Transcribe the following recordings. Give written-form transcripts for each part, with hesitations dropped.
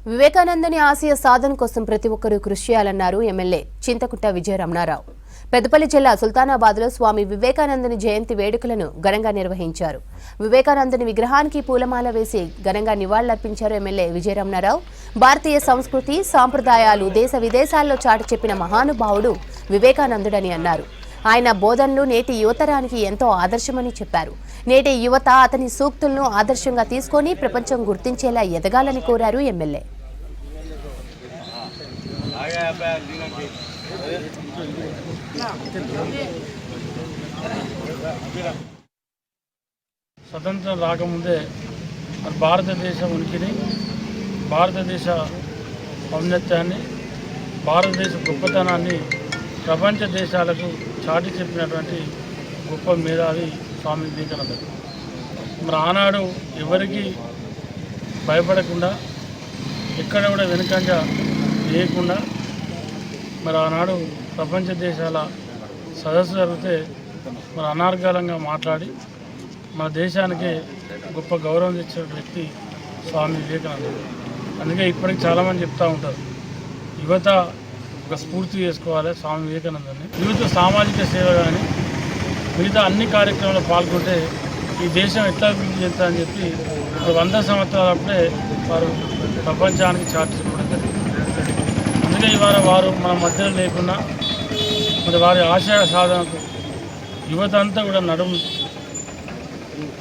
వివేకానందని ఆశయ సాధన కోసం ప్రతి ఒక్కరూ కృషి చేయాలన్నారు ఎమ్మెల్యే చింతకుంట విజయ రమణారావు. పెద్దపల్లి జిల్లా సుల్తానాబాద్లో స్వామి వివేకానందని జయంతి వేడుకలను ఘనంగా నిర్వహించారు. వివేకానందని విగ్రహానికి పూలమాల వేసి ఘనంగా నివాళులర్పించారు ఎమ్మెల్యే విజయ రమణారావు. భారతీయ సంస్కృతి సాంప్రదాయాలు దేశ విదేశాల్లో చాటి చెప్పిన మహానుభావుడు వివేకానందుడని అన్నారు. ఆయన బోధనలు నేటి యువతరానికి ఎంతో ఆదర్శమని చెప్పారు. నేటి యువత అతని సూక్తులను ఆదర్శంగా తీసుకొని ప్రపంచం గుర్తించేలా ఎదగాలని కోరారు ఎమ్మెల్యే. స్వతంత్రం రాకముందే భారతదేశ ఉనికిని, భారతదేశ ఔన్నత్యాన్ని, భారతదేశ గొప్పతనాన్ని ప్రపంచ దేశాలకు చాటి చెప్పినటువంటి గొప్ప మేధావి స్వామి వివేకానందుడు. మరి ఆనాడు ఎవరికి భయపడకుండా, ఎక్కడ కూడా వెనుకంజ వేయకుండా మరి ఆనాడు ప్రపంచ దేశాల సదస్సు జరిగితే మరి అనార్గాలంగా మాట్లాడి మన దేశానికి గొప్ప గౌరవం తెచ్చిన వ్యక్తి స్వామి వివేకానందుడు. అందుకే ఇప్పటికి చాలామంది చెప్తూ ఉంటారు, యువత ఒక స్ఫూర్తి చేసుకోవాలి స్వామి వివేకానందుని. యువత సామాజిక సేవ కానీ మిగతా అన్ని కార్యక్రమాల్లో పాల్గొంటే ఈ దేశం ఎట్లా అభివృద్ధి చెందుతుందని చెప్పి 100 సంవత్సరాలప్పుడే వారు ప్రపంచానికి చాటి చెప్పడం జరిగింది. అందుకే ఇవాళ వారు మన మధ్యలో లేకున్నా మరి వారి ఆశయ సాధనకు యువత అంతా కూడా నడుము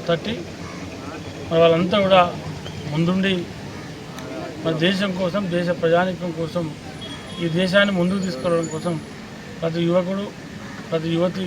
తట్టి మరి వాళ్ళంతా కూడా ముందుండి మన దేశం కోసం, దేశ ప్రజానీకం కోసం, ఈ దేశాన్ని ముందుకు తీసుకెళ్ళడం కోసం ప్రతి యువకుడు, ప్రతి యువతి